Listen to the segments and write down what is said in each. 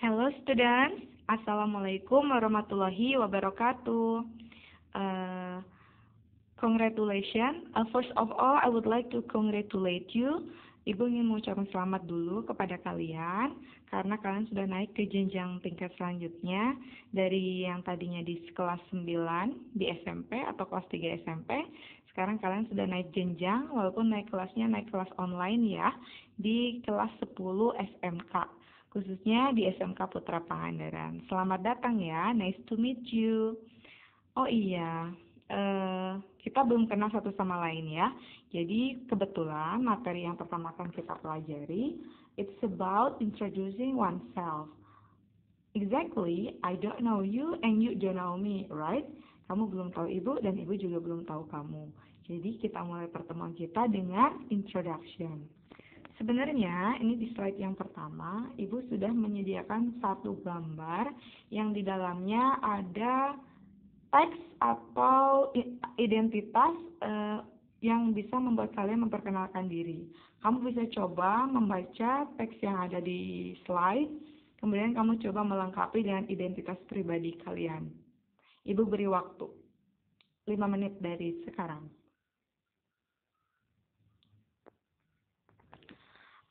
Hello students, Assalamualaikum warahmatullahi wabarakatuh. Uh, Congratulations. First of all, I would like to congratulate you. Ibu ingin mengucapkan selamat dulu kepada kalian karena kalian sudah naik ke jenjang tingkat selanjutnya dari yang tadinya di kelas 9 di SMP atau kelas 3 SMP. Sekarang kalian sudah naik jenjang walaupun naik kelasnya naik kelas online ya di kelas 10 SMK. Khususnya di SMK Putra Pangandaran. Selamat datang ya, nice to meet you. Oh iya, kita belum kenal satu sama lain ya. Jadi kebetulan materi yang pertama akan kita pelajari, it's about introducing oneself. Exactly, I don't know you and you don't know me, right? Kamu belum tahu ibu dan ibu juga belum tahu kamu. Jadi kita mulai pertemuan kita dengan introduction. Sebenarnya ini di slide yang pertama, Ibu sudah menyediakan satu gambar yang di dalamnya ada teks atau identitas yang bisa membuat kalian memperkenalkan diri. Kamu bisa coba membaca teks yang ada di slide, kemudian kamu coba melengkapi dengan identitas pribadi kalian. Ibu beri waktu 5 menit dari sekarang.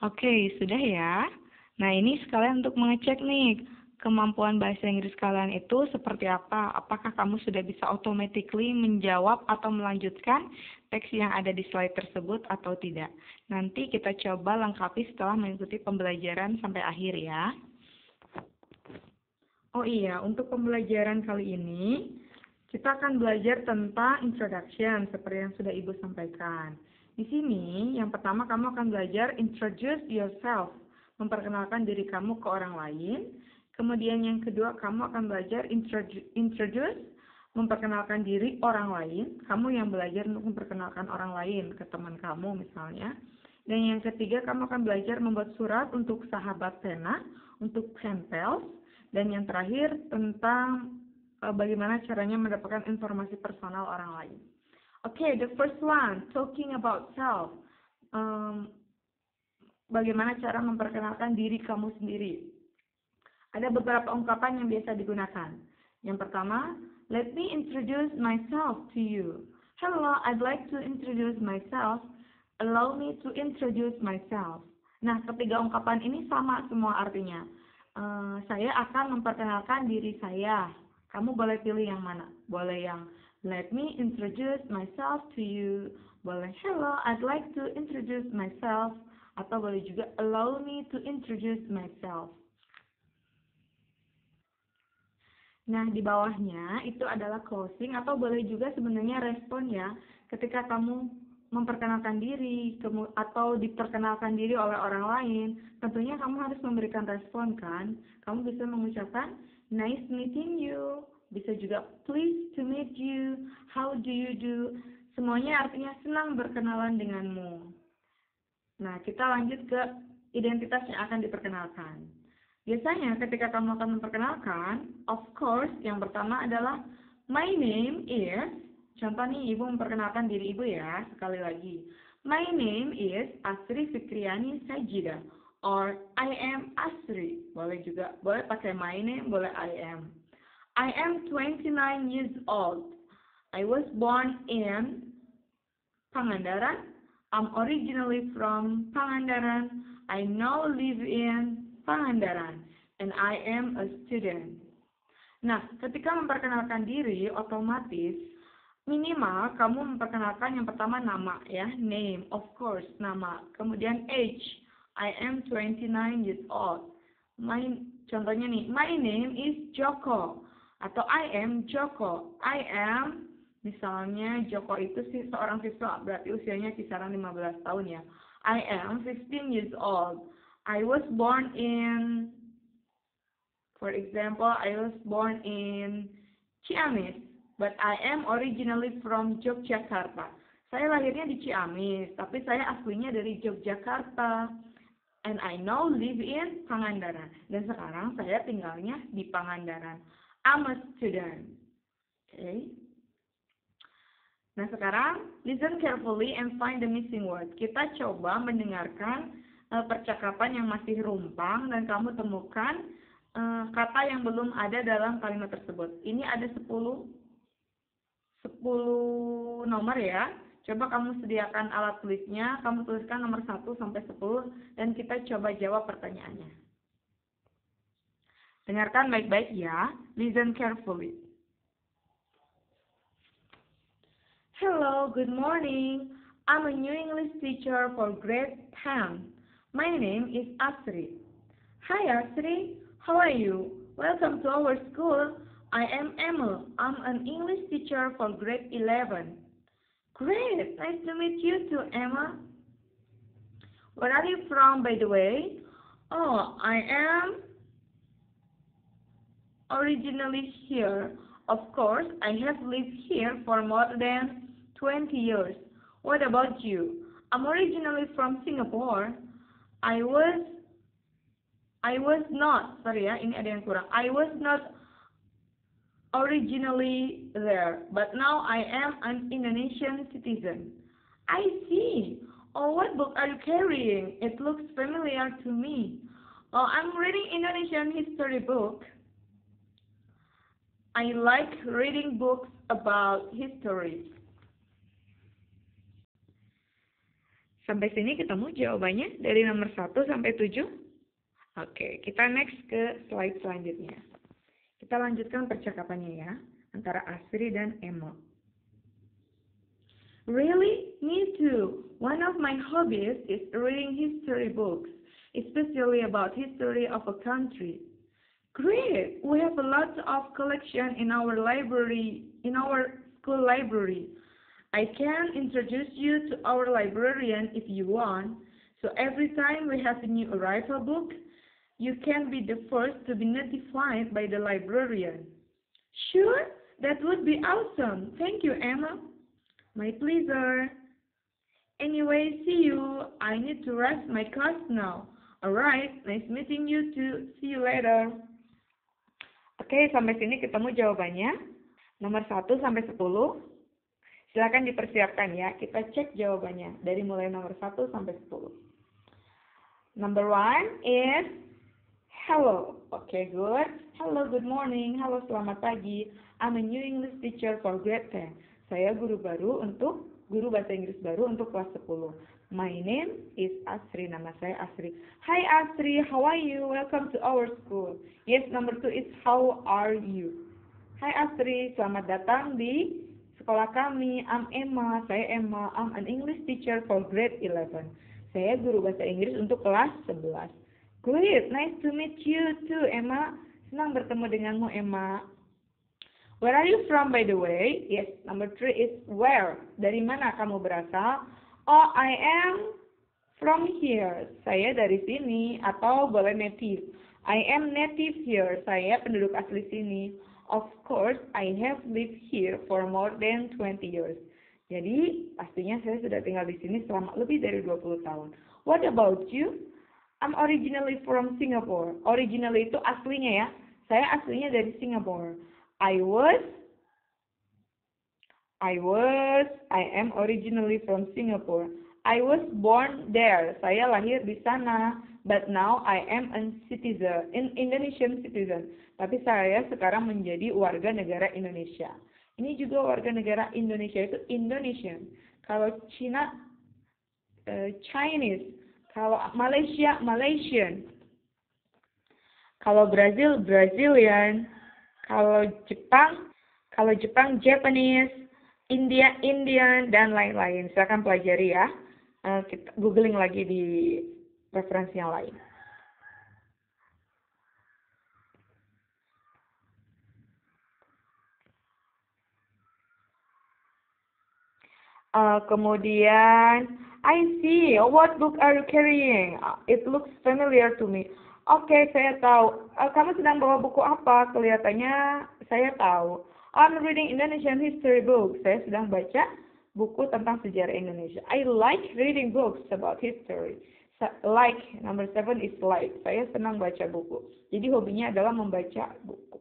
Oke, sudah ya. Nah, ini sekalian untuk mengecek nih, kemampuan bahasa Inggris kalian itu seperti apa? Apakah kamu sudah bisa automatically menjawab atau melanjutkan teks yang ada di slide tersebut atau tidak? Nanti kita coba lengkapi setelah mengikuti pembelajaran sampai akhir ya. Oh iya, untuk pembelajaran kali ini, kita akan belajar tentang introduction, seperti yang sudah Ibu sampaikan. Di sini, yang pertama kamu akan belajar introduce yourself, memperkenalkan diri kamu ke orang lain. Kemudian yang kedua, kamu akan belajar introduce, memperkenalkan diri orang lain. Kamu yang belajar untuk memperkenalkan orang lain ke teman kamu misalnya. Dan yang ketiga, kamu akan belajar membuat surat untuk sahabat pena, untuk pen pals. Dan yang terakhir, tentang bagaimana caranya mendapatkan informasi personal orang lain. Okay, the first one, talking about self. Bagaimana cara memperkenalkan diri kamu sendiri. Ada beberapa ungkapan yang biasa digunakan. Yang pertama, let me introduce myself to you. Hello, I'd like to introduce myself. Allow me to introduce myself. Nah, ketiga ungkapan ini sama semua artinya. Saya akan memperkenalkan diri saya. Kamu boleh pilih yang mana? Boleh yang let me introduce myself to you. Boleh hello, I'd like to introduce myself. Atau boleh juga allow me to introduce myself. Nah, di bawahnya itu adalah closing atau boleh juga sebenarnya respon ya. Ketika kamu memperkenalkan diri atau diperkenalkan diri oleh orang lain, tentunya kamu harus memberikan respon kan. Kamu bisa mengucapkan nice meeting you. Bisa juga pleased to meet you, how do you do, semuanya artinya senang berkenalan denganmu. Nah, kita lanjut ke identitas yang akan diperkenalkan. Biasanya ketika kamu akan memperkenalkan, of course, yang pertama adalah my name is, contoh nih ibu memperkenalkan diri ibu ya, sekali lagi. My name is Asri Fikriani Sajida, or I am Asri. Boleh juga, boleh pakai my name, boleh I am. I am 29 years old. I was born in Pangandaran. I'm originally from Pangandaran. I now live in Pangandaran. And I am a student. Nah, ketika memperkenalkan diri, otomatis minimal kamu memperkenalkan yang pertama nama ya, name, of course, nama. Kemudian age, I am 29 years old. Contohnya nih, my name is Joko. Atau I am Joko. I am, misalnya Joko itu seorang siswa, berarti usianya kisaran 15 tahun ya. I am 15 years old. I was born in, for example, I was born in Ciamis, but I am originally from Yogyakarta. Saya lahirnya di Ciamis, tapi saya aslinya dari Yogyakarta. And I now live in Pangandaran. Dan sekarang saya tinggalnya di Pangandaran. I'm a student. Okay. Nah, sekarang listen carefully and find the missing word. Kita coba mendengarkan percakapan yang masih rumpang dan kamu temukan kata yang belum ada dalam kalimat tersebut. Ini ada 10 nomor ya. Coba kamu sediakan alat tulisnya, kamu tuliskan nomor 1 sampai 10 dan kita coba jawab pertanyaannya. Dengarkan baik-baik ya. Listen carefully. Hello, good morning. I'm a new English teacher for grade 10. My name is Asri. Hi Asri, how are you? Welcome to our school. I am Emma. I'm an English teacher for grade 11. Great, nice to meet you too, Emma. Where are you from, by the way? Oh, I am originally here. Of course, I have lived here for more than 20 years. What about you? I'm originally from Singapore. I was not, sorry ya, ini ada yang kurang. I was not originally there, but now I am an Indonesian citizen. I see. Oh, what book are you carrying? It looks familiar to me. Oh, I'm reading Indonesian history book. I like reading books about history. Sampai sini ketemu jawabannya dari nomor 1 sampai 7? Oke, kita next ke slide selanjutnya. Kita lanjutkan percakapannya ya, antara Asri dan Emma. Really? Me too. One of my hobbies is reading history books, especially about history of a country. Great! We have a lot of collection in our library, in our school library. I can introduce you to our librarian if you want. So every time we have a new arrival book, you can be the first to be notified by the librarian. Sure, that would be awesome. Thank you, Emma. My pleasure. Anyway, see you. I need to rest my class now. Alright, nice meeting you too. See you later. Oke, sampai sini ketemu jawabannya. Nomor 1 sampai 10. Silakan dipersiapkan ya. Kita cek jawabannya dari mulai nomor 1 sampai 10. Number 1 is hello. Okay, good. Hello, good morning. Halo, selamat pagi. I'm a new English teacher for grade 10. Saya guru bahasa Inggris baru untuk kelas 10. My name is Asri. Nama saya Asri. Hi Asri, how are you? Welcome to our school. Yes, number 2 is how are you? Hi Asri, selamat datang di sekolah kami. I'm Emma. Saya Emma. I'm an English teacher for grade 11. Saya guru bahasa Inggris untuk kelas 11. Great, nice to meet you too, Emma. Senang bertemu denganmu, Emma. Where are you from, by the way? Yes, number 3 is where. Dari mana kamu berasal? Oh, I am from here. Saya dari sini, atau boleh native. I am native here. Saya penduduk asli sini. Of course, I have lived here for more than 20 years. Jadi, pastinya saya sudah tinggal di sini selama lebih dari 20 tahun. What about you? I'm originally from Singapore. Originally itu aslinya ya. Saya aslinya dari Singapore. I am originally from Singapore. I was born there. Saya lahir di sana. But now I am an Indonesian citizen. Tapi saya sekarang menjadi warga negara Indonesia. Ini juga warga negara Indonesia itu Indonesian. Kalau Cina, Chinese. Kalau Malaysia, Malaysian. Kalau Brazil, Brazilian. Kalau Jepang, Japanese. India, Indian, dan lain-lain. Silakan pelajari ya. Kita googling lagi di referensi yang lain. Kemudian, I see. What book are you carrying? It looks familiar to me. Oke, saya tahu. Kamu sedang bawa buku apa? Kelihatannya saya tahu. I'm reading Indonesian history book. Saya sedang baca buku tentang sejarah Indonesia. I like reading books about history. Like, number 7 is like. Saya senang baca buku. Jadi hobinya adalah membaca buku.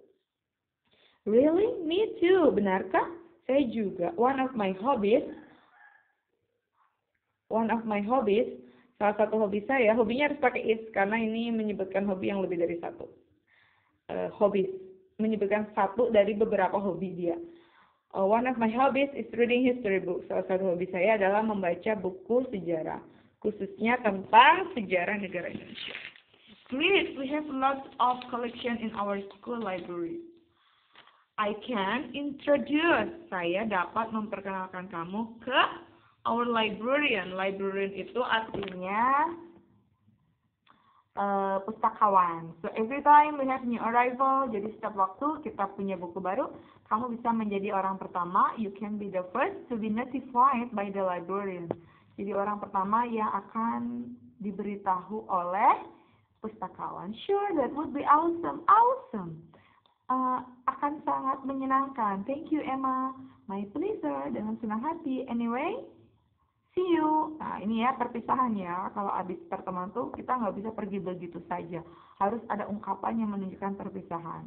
Really? Me too. Benarkah? Saya juga. One of my hobbies, salah satu hobi saya, hobinya harus pakai is karena ini menyebutkan hobi yang lebih dari satu. hobbies, menyebutkan satu dari beberapa hobi dia. One of my hobbies is reading history books. Salah satu hobi saya adalah membaca buku sejarah, khususnya tentang sejarah negara Indonesia. Great, we have lots of collection in our school library. I can introduce. Saya dapat memperkenalkan kamu ke our librarian. Librarian itu artinya pustakawan. So every time we have new arrival, jadi setiap waktu kita punya buku baru, kamu bisa menjadi orang pertama. You can be the first to be notified by the librarian. Jadi orang pertama yang akan diberitahu oleh pustakawan. Sure, that would be awesome. Awesome. Akan sangat menyenangkan. Thank you, Emma. My pleasure. Dengan senang hati. Anyway, see you. Nah, ini ya perpisahan ya. Kalau habis pertemuan tuh kita nggak bisa pergi begitu saja. Harus ada ungkapan yang menunjukkan perpisahan.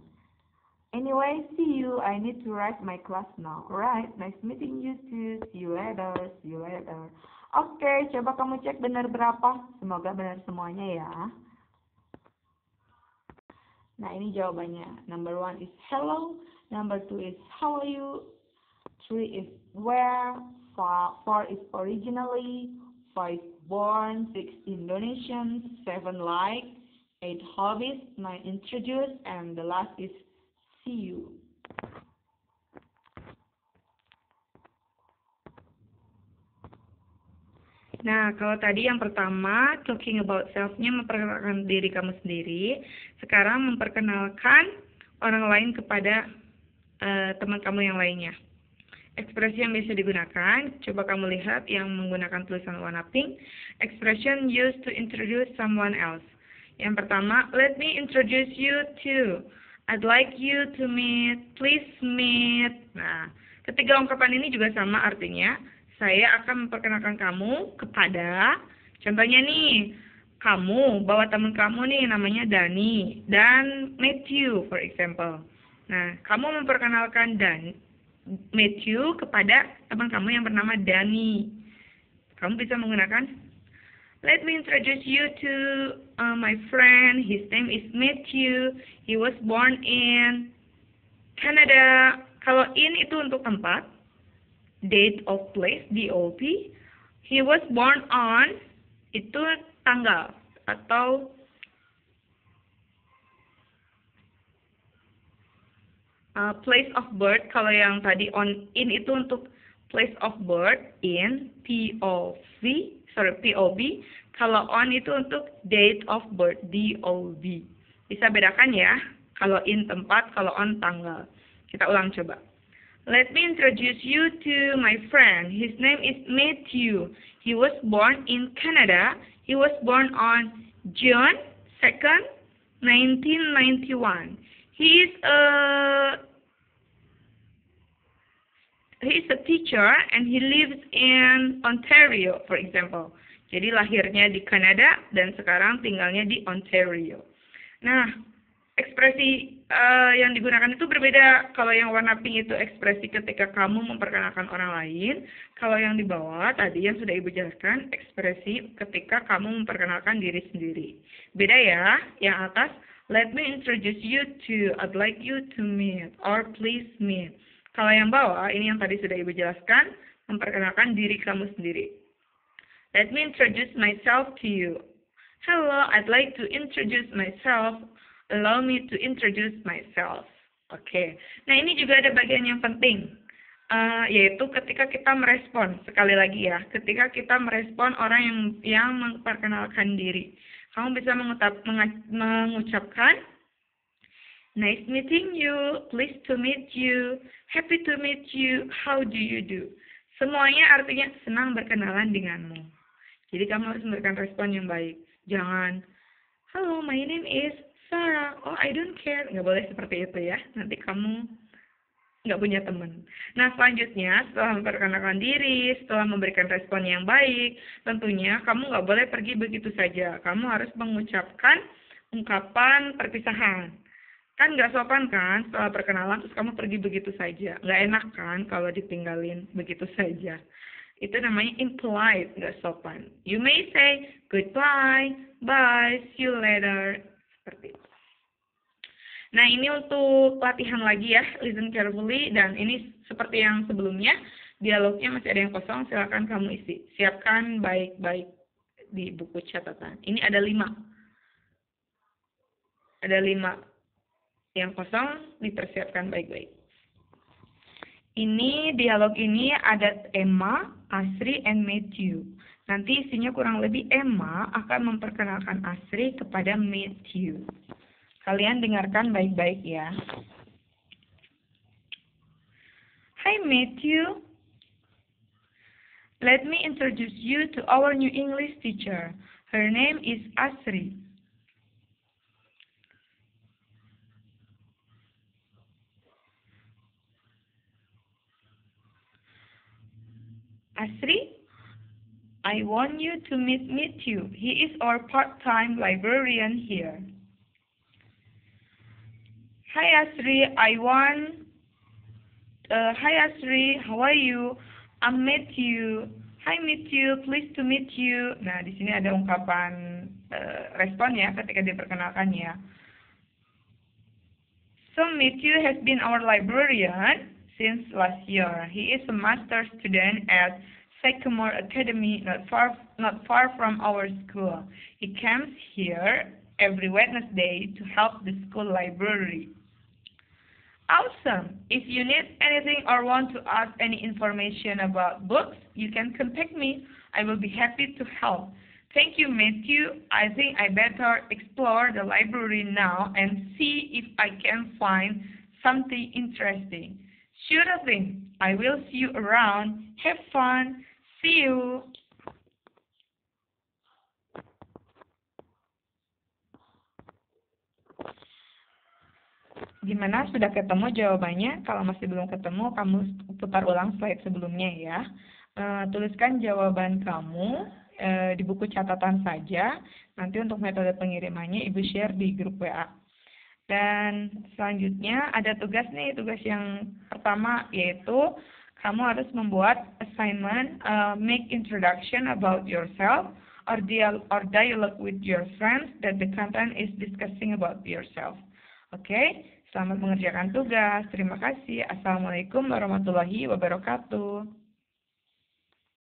Anyway, see you. I need to write my class now. Alright, nice meeting you too. See you later. See you later. Oke, coba kamu cek benar berapa. Semoga benar semuanya ya. Nah, ini jawabannya. Number 1 is hello. Number 2 is how are you. 3 is where. 4 is originally. 5 born. 6 Indonesian. 7 like. 8 hobbies. 9 introduce. And the last is see you. Nah, kalau tadi yang pertama, talking about self-nya, memperkenalkan diri kamu sendiri. Sekarang memperkenalkan orang lain kepada teman kamu yang lainnya. Ekspresi yang bisa digunakan, coba kamu lihat yang menggunakan tulisan warna pink. Expression used to introduce someone else. Yang pertama, let me introduce you to. I'd like you to meet. Please meet. Nah, ketiga ungkapan ini juga sama artinya. Saya akan memperkenalkan kamu kepada, contohnya nih, kamu bawa teman kamu nih namanya Dani dan Matthew, for example. Nah, kamu memperkenalkan Matthew kepada teman kamu yang bernama Dani. Kamu bisa menggunakan, let me introduce you to my friend. His name is Matthew. He was born in Canada. Kalau in itu untuk tempat. Date of place, DOP. He was born on, itu tanggal atau place of birth. Kalau yang tadi on, in itu untuk place of birth, in, POB. Kalau on itu untuk date of birth, DOB. Bisa bedakan ya, kalau in tempat, kalau on tanggal. Kita ulang coba. Let me introduce you to my friend. His name is Matthew. He was born in Canada. He was born on June 2nd, 1991. He is a teacher and he lives in Ontario, for example. Jadi lahirnya di Kanada dan sekarang tinggalnya di Ontario. Nah, ekspresi yang digunakan itu berbeda. Kalau yang warna pink itu ekspresi ketika kamu memperkenalkan orang lain. Kalau yang di bawah tadi yang sudah Ibu jelaskan, ekspresi ketika kamu memperkenalkan diri sendiri. Beda ya. Yang atas, let me introduce you to, I'd like you to meet, or please meet. Kalau yang bawah, ini yang tadi sudah Ibu jelaskan, memperkenalkan diri kamu sendiri. Let me introduce myself to you. Hello, I'd like to introduce myself. Allow me to introduce myself. Oke. Nah, ini juga ada bagian yang penting, yaitu ketika kita merespon. Sekali lagi ya, ketika kita merespon orang yang memperkenalkan diri. Kamu bisa mengucapkan, nice meeting you, pleased to meet you, happy to meet you, how do you do? Semuanya artinya senang berkenalan denganmu. Jadi kamu harus memberikan respon yang baik. Jangan, hello, my name is Sarah, oh I don't care. Nggak boleh seperti itu ya, nanti kamu nggak punya teman. Nah, selanjutnya setelah memperkenalkan diri, setelah memberikan respon yang baik, tentunya kamu nggak boleh pergi begitu saja. Kamu harus mengucapkan ungkapan perpisahan. Kan nggak sopan kan setelah perkenalan terus kamu pergi begitu saja. Nggak enak kan kalau ditinggalin begitu saja. Itu namanya impolite, nggak sopan. You may say goodbye, bye, see you later. Seperti itu. Nah, ini untuk latihan lagi ya, listen carefully, dan ini seperti yang sebelumnya, dialognya masih ada yang kosong, silakan kamu isi. Siapkan baik-baik di buku catatan. Ini ada 5. Ada 5 yang kosong, dipersiapkan baik-baik. Ini dialog ini ada Emma, Asri, and Matthew. Nanti isinya kurang lebih Emma akan memperkenalkan Asri kepada Matthew. Kalian dengarkan baik-baik ya. Hi Matthew. Let me introduce you to our new English teacher. Her name is Asri. Asri, I want you to meet Matthew. He is our part-time librarian here. Hi Asri, Hi Asri, how are you? I'm Matthew. Hi Matthew, pleased to meet you. Nah, di sini ada ungkapan respon ya ketika diperkenalkan ya. So Matthew has been our librarian since last year. He is a master student at Sycamore Academy, not far from our school. He comes here every Wednesday to help the school library. Awesome! If you need anything or want to ask any information about books, you can contact me. I will be happy to help. Thank you, Matthew. I think I better explore the library now and see if I can find something interesting. Sure thing. I will see you around. Have fun. See you. Gimana? Sudah ketemu jawabannya? Kalau masih belum ketemu, kamu putar ulang slide sebelumnya ya. Tuliskan jawaban kamu di buku catatan saja. Nanti untuk metode pengirimannya Ibu share di grup WA. Dan selanjutnya ada tugas nih, tugas yang pertama yaitu kamu harus membuat assignment, make introduction about yourself or dialogue with your friends that the content is discussing about yourself. Oke, selamat mengerjakan tugas. Terima kasih. Assalamualaikum warahmatullahi wabarakatuh.